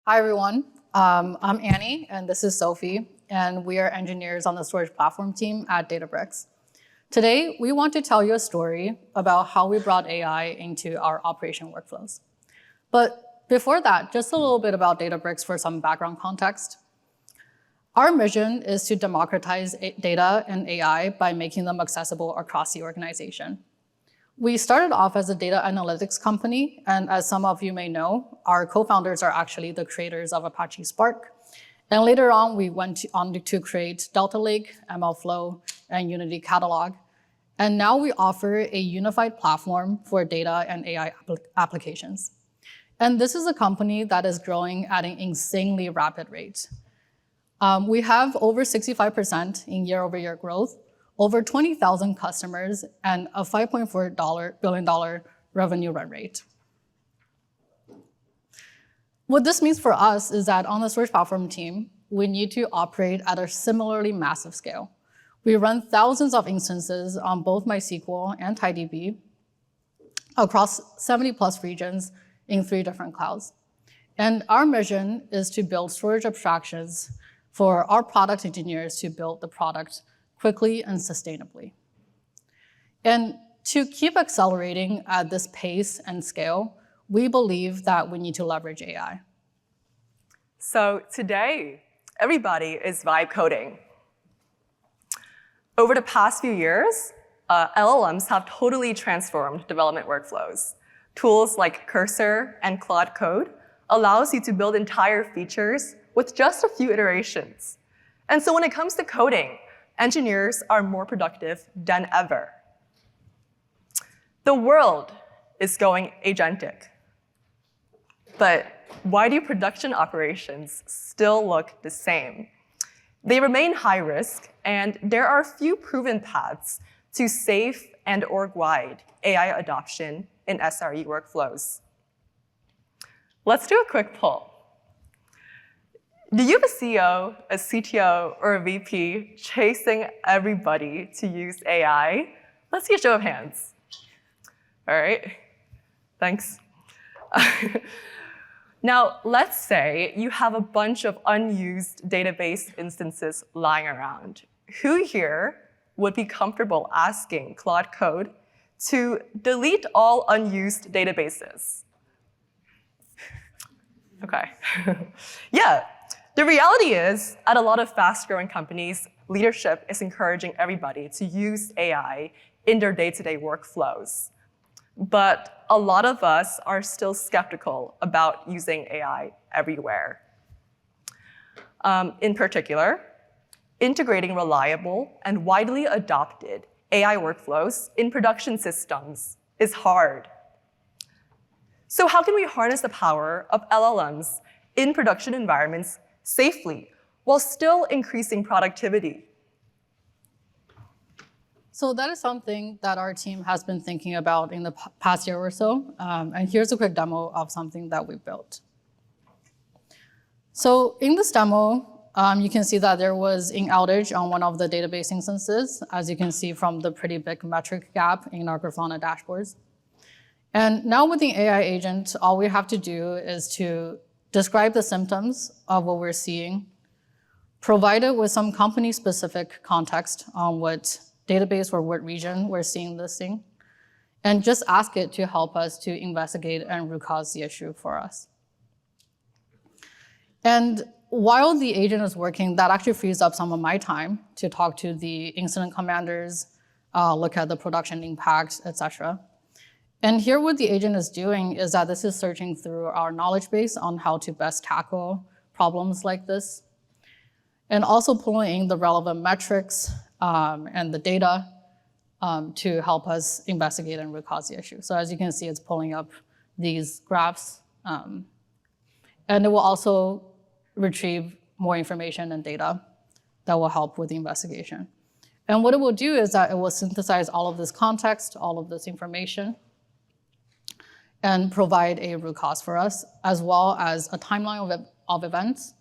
Hi, everyone. I'm Annie, and this is Sophie, and we are engineers on the storage platform team at Databricks. Today, we want to tell you a story about how we brought AI into our operation workflows. But before that, just a little bit about Databricks for some background context. Our mission is to democratize data and AI by making them accessible across the organization. We started off as a data analytics company, and as some of you may know, our co-founders are actually the creators of Apache Spark. And later on, we went on to create Delta Lake, MLflow, and Unity Catalog. And now we offer a unified platform for data and AI applications. And this is a company that is growing at an insanely rapid rate. We have over 65% in year-over-year growth, over 20,000 customers, and a $5.4 billion revenue run rate. What this means for us is that on the storage platform team, we need to operate at a similarly massive scale. We run thousands of instances on both MySQL and TiDB across 70+ regions in 3 different clouds. And our mission is to build storage abstractions for our product engineers to build the product quickly and sustainably. And to keep accelerating at this pace and scale, we believe that we need to leverage AI. So today, everybody is vibe coding. Over the past few years, LLMs have totally transformed development workflows. Tools like Cursor and Claude Code allows you to build entire features with just a few iterations. And so when it comes to coding, engineers are more productive than ever. The world is going agentic. But why do production operations still look the same? They remain high risk, and there are few proven paths to safe and org-wide AI adoption in SRE workflows. Let's do a quick poll. Do you have a CEO, a CTO, or a VP chasing everybody to use AI? Let's see a show of hands. All right, thanks. Now, let's say you have a bunch of unused database instances lying around. Who here would be comfortable asking Claude Code to delete all unused databases? Okay, yeah. The reality is, at a lot of fast-growing companies, leadership is encouraging everybody to use AI in their day-to-day workflows. But a lot of us are still skeptical about using AI everywhere. In particular, integrating reliable and widely adopted AI workflows in production systems is hard. So how can we harness the power of LLMs in production environments safely, while still increasing productivity? So that is something that our team has been thinking about in the past year or so. And here's a quick demo of something that we built. So in this demo, you can see that there was an outage on one of the database instances, as you can see from the pretty big metric gap in our Grafana dashboards. And now with the AI agent, all we have to do is to describe the symptoms of what we're seeing, provide it with some company-specific context on what database or what region we're seeing this thing, and just ask it to help us to investigate and root cause the issue for us. And while the agent is working, that actually frees up some of my time to talk to the incident commanders, look at the production impact, etc. And here what the agent is doing is that this is searching through our knowledge base on how to best tackle problems like this, and also pulling in the relevant metrics and the data to help us investigate and root cause the issue. So as you can see, it's pulling up these graphs, and it will also retrieve more information and data that will help with the investigation. And what it will do is that it will synthesize all of this context, all of this information, and provide a root cause for us, as well as a timeline of events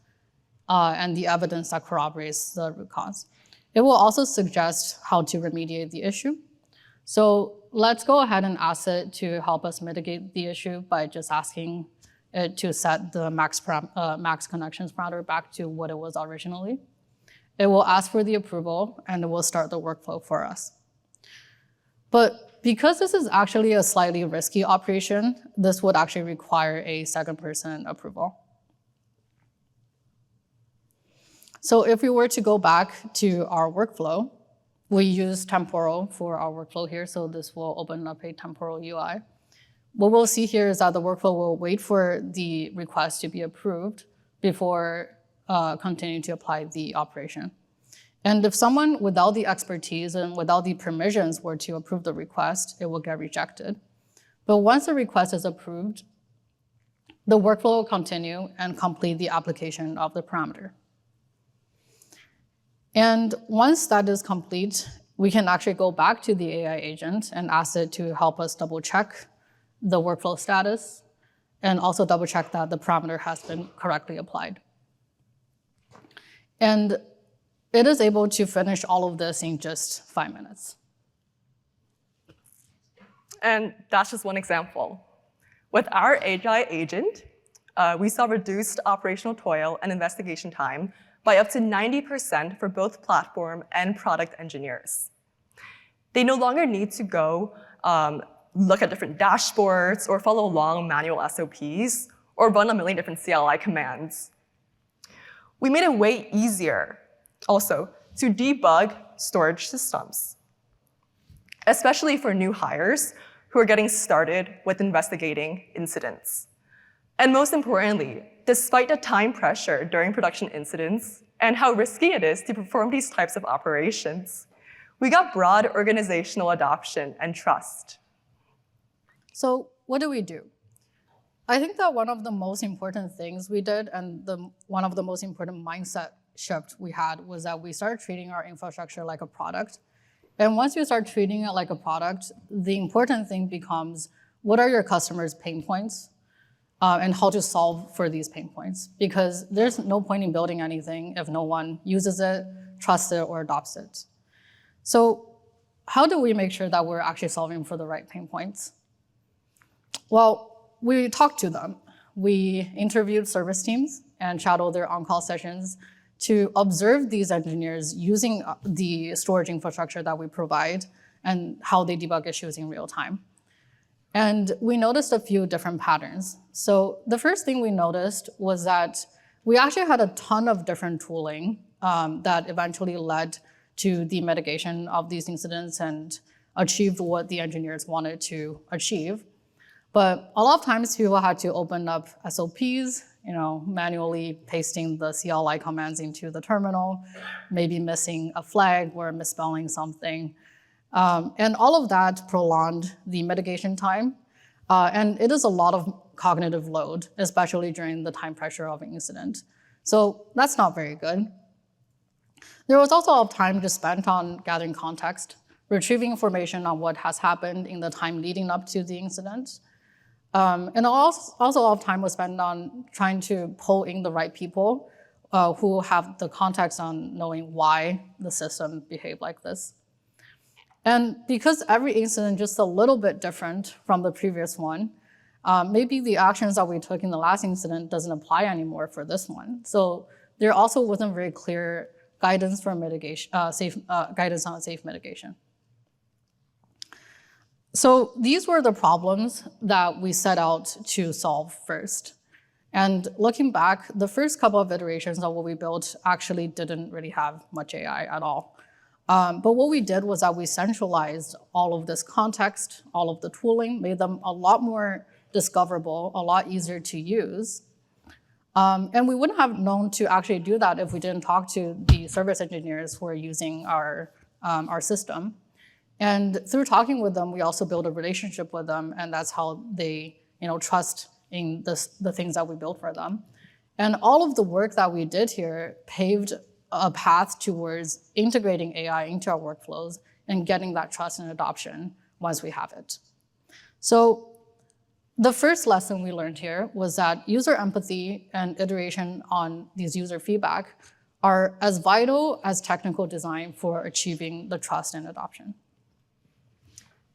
and the evidence that corroborates the root cause. It will also suggest how to remediate the issue. So let's go ahead and ask it to help us mitigate the issue by just asking it to set the max connections parameter back to what it was originally. It will ask for the approval, and it will start the workflow for us. But because this is actually a slightly risky operation, this would actually require a second-person approval. So if we were to go back to our workflow, we use temporal for our workflow here, so this will open up a temporal UI. What we'll see here is that the workflow will wait for the request to be approved before continuing to apply the operation. And if someone without the expertise and without the permissions were to approve the request, it will get rejected. But once the request is approved, the workflow will continue and complete the application of the parameter. And once that is complete, we can actually go back to the AI agent and ask it to help us double check the workflow status and also double check that the parameter has been correctly applied. And it is able to finish all of this in just 5 minutes. And that's just one example. With our AI agent, we saw reduced operational toil and investigation time by up to 90% for both platform and product engineers. They no longer need to go look at different dashboards or follow long manual SOPs or run a million different CLI commands. We made it way easier also to debug storage systems, especially for new hires who are getting started with investigating incidents. And most importantly, despite the time pressure during production incidents and how risky it is to perform these types of operations, we got broad organizational adoption and trust. So what do we do? I think that one of the most important things we did and one of the most important mindset shift we had was that we started treating our infrastructure like a product. And once you start treating it like a product, the important thing becomes, what are your customers' pain points? And how to solve for these pain points. Because there's no point in building anything if no one uses it, trusts it, or adopts it. So how do we make sure that we're actually solving for the right pain points? Well, we talked to them. We interviewed service teams and shadowed their on-call sessions to observe these engineers using the storage infrastructure that we provide and how they debug issues in real time. And we noticed a few different patterns. So the first thing we noticed was that we actually had a ton of different tooling that eventually led to the mitigation of these incidents and achieved what the engineers wanted to achieve. But a lot of times people had to open up SOPs, manually pasting the CLI commands into the terminal, maybe missing a flag or misspelling something. And all of that prolonged the mitigation time. And it is a lot of cognitive load, especially during the time pressure of an incident. So that's not very good. There was also a lot of time just spent on gathering context, retrieving information on what has happened in the time leading up to the incident. And also a lot of time was spent on trying to pull in the right people who have the context on knowing why the system behaved like this. And because every incident is just a little bit different from the previous one, maybe the actions that we took in the last incident doesn't apply anymore for this one. So there also wasn't very clear guidance for mitigation, guidance on safe mitigation. So these were the problems that we set out to solve first. And looking back, the first couple of iterations of what we built actually didn't really have much AI at all. But what we did was that we centralized all of this context, all of the tooling, made them a lot more discoverable, a lot easier to use. And we wouldn't have known to actually do that if we didn't talk to the service engineers who are using our system. And through talking with them, we also build a relationship with them, and that's how they trust in the things that we built for them. And all of the work that we did here paved a path towards integrating AI into our workflows and getting that trust and adoption once we have it. So the first lesson we learned here was that user empathy and iteration on these user feedback are as vital as technical design for achieving the trust and adoption.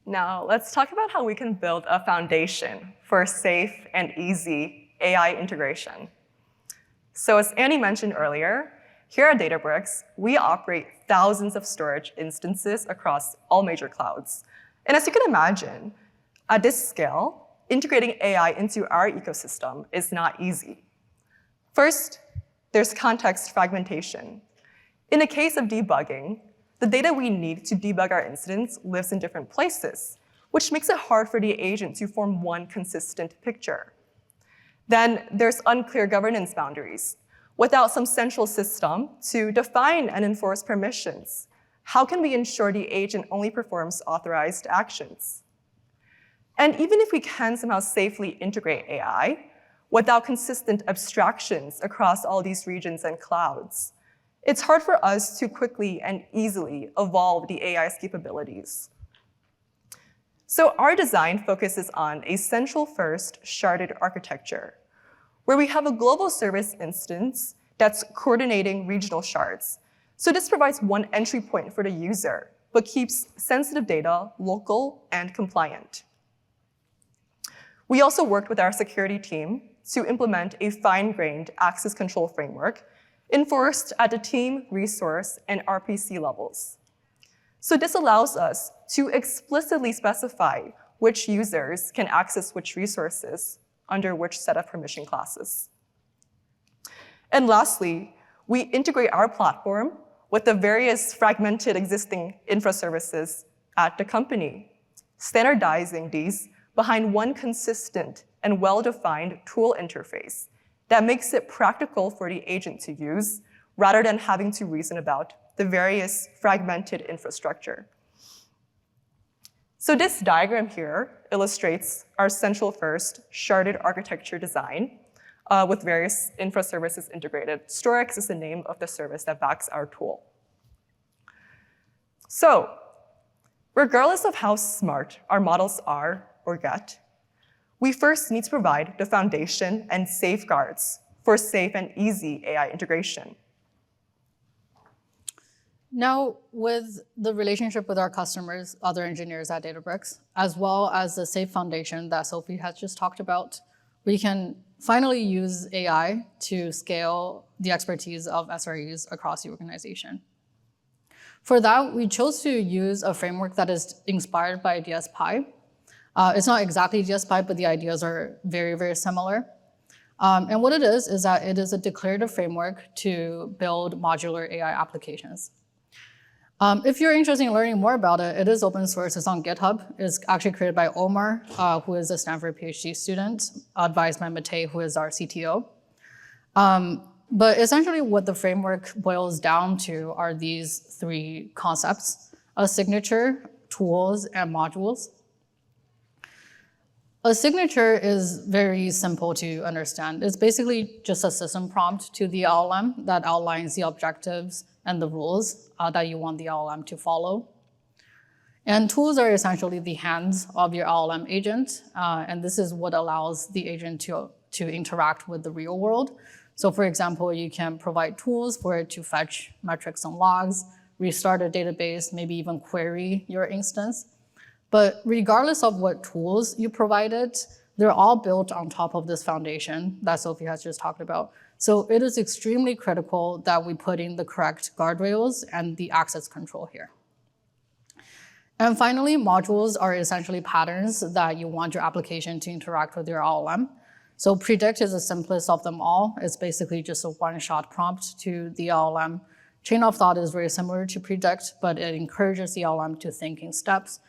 Now, let's talk about how we can build a foundation for safe and easy AI integration. So as Annie mentioned earlier, here at Databricks, we operate thousands of storage instances across all major clouds. And as you can imagine, at this scale, integrating AI into our ecosystem is not easy. First, there's context fragmentation. In the case of debugging, the data we need to debug our incidents lives in different places, which makes it hard for the agent to form one consistent picture. Then there's unclear governance boundaries. Without some central system to define and enforce permissions, how can we ensure the agent only performs authorized actions? And even if we can somehow safely integrate AI, without consistent abstractions across all these regions and clouds, it's hard for us to quickly and easily evolve the AI's capabilities. So our design focuses on a central first sharded architecture, where we have a global service instance that's coordinating regional shards. So this provides one entry point for the user, but keeps sensitive data local and compliant. We also worked with our security team to implement a fine-grained access control framework enforced at the team, resource, and RPC levels. So this allows us to explicitly specify which users can access which resources under which set of permission classes. And lastly, we integrate our platform with the various fragmented existing infra services at the company, standardizing these behind one consistent and well-defined tool interface that makes it practical for the agent to use rather than having to reason about the various fragmented infrastructure. So this diagram here illustrates our central first sharded architecture design with various infra services integrated. SREcon is the name of the service that backs our tool. So regardless of how smart our models are or get, we first need to provide the foundation and safeguards for safe and easy AI integration. Now, with the relationship with our customers, other engineers at Databricks, as well as the safe foundation that Sophie has just talked about, we can finally use AI to scale the expertise of SREs across the organization. For that, we chose to use a framework that is inspired by DSPy. It's not exactly DSPy, but the ideas are very, very similar. And what it is that it is a declarative framework to build modular AI applications. If you're interested in learning more about it, it is open source. It's on GitHub. It's actually created by Omar, who is a Stanford PhD student, advised by Matej, who is our CTO. But essentially what the framework boils down to are these three concepts: a signature, tools, and modules. A signature is very simple to understand. It's basically just a system prompt to the LLM that outlines the objectives and the rules that you want the LLM to follow. And tools are essentially the hands of your LLM agent, and this is what allows the agent to interact with the real world. So for example, you can provide tools for it to fetch metrics and logs, restart a database, maybe even query your instance. But regardless of what tools you provided, they're all built on top of this foundation that Sophie has just talked about. So it is extremely critical that we put in the correct guardrails and the access control here. And finally, modules are essentially patterns that you want your application to interact with your LLM. So predict is the simplest of them all. It's basically just a one-shot prompt to the LLM. Chain of thought is very similar to predict, but it encourages the LLM to think in steps.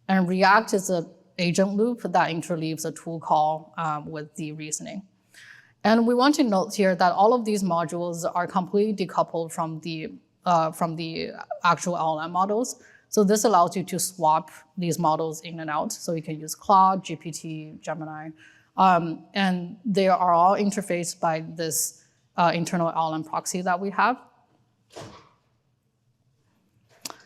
And react is an agent loop that interleaves a tool call with the reasoning. And we want to note here that all of these modules are completely decoupled from the actual LLM models. So this allows you to swap these models in and out. So you can use Claude, GPT, Gemini, and they are all interfaced by this internal LLM proxy that we have.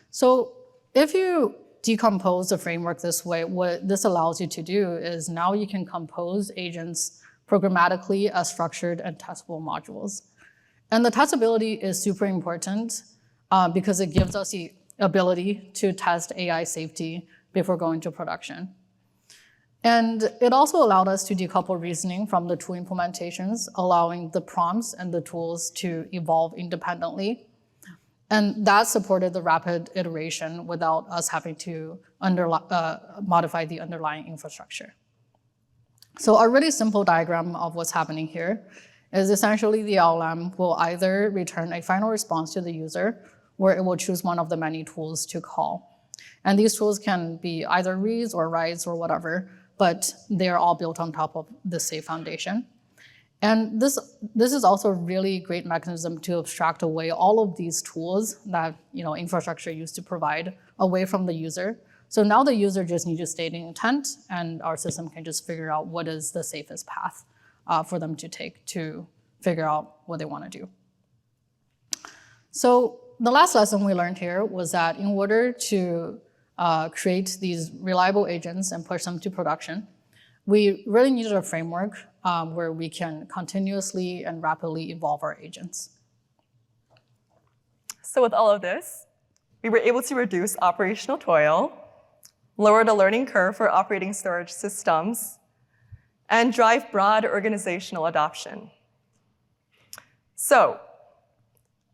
So if you decompose the framework this way, what this allows you to do is now you can compose agents programmatically as structured and testable modules. And the testability is super important because it gives us the ability to test AI safety before going to production. And it also allowed us to decouple reasoning from the tool implementations, allowing the prompts and the tools to evolve independently. And that supported the rapid iteration without us having to modify the underlying infrastructure. So a really simple diagram of what's happening here is essentially the LLM will either return a final response to the user, or it will choose one of the many tools to call. And these tools can be either reads or writes or whatever, but they're all built on top of the safe foundation. And this is also a really great mechanism to abstract away all of these tools that infrastructure used to provide away from the user. So now the user just needs to state an intent, and our system can just figure out what is the safest path for them to take to figure out what they want to do. So the last lesson we learned here was that in order to create these reliable agents and push them to production, we really needed a framework where we can continuously and rapidly evolve our agents. So with all of this, we were able to reduce operational toil, lower the learning curve for operating storage systems, and drive broad organizational adoption. So,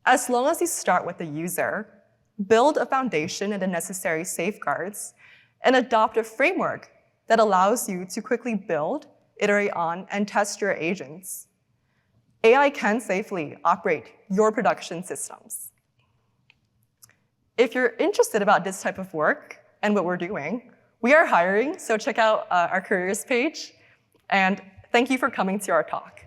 as long as you start with the user, build a foundation and the necessary safeguards, and adopt a framework that allows you to quickly build, iterate on, and test your agents, AI can safely operate your production systems. If you're interested about this type of work and what we're doing, we are hiring, so check out our careers page, and thank you for coming to our talk.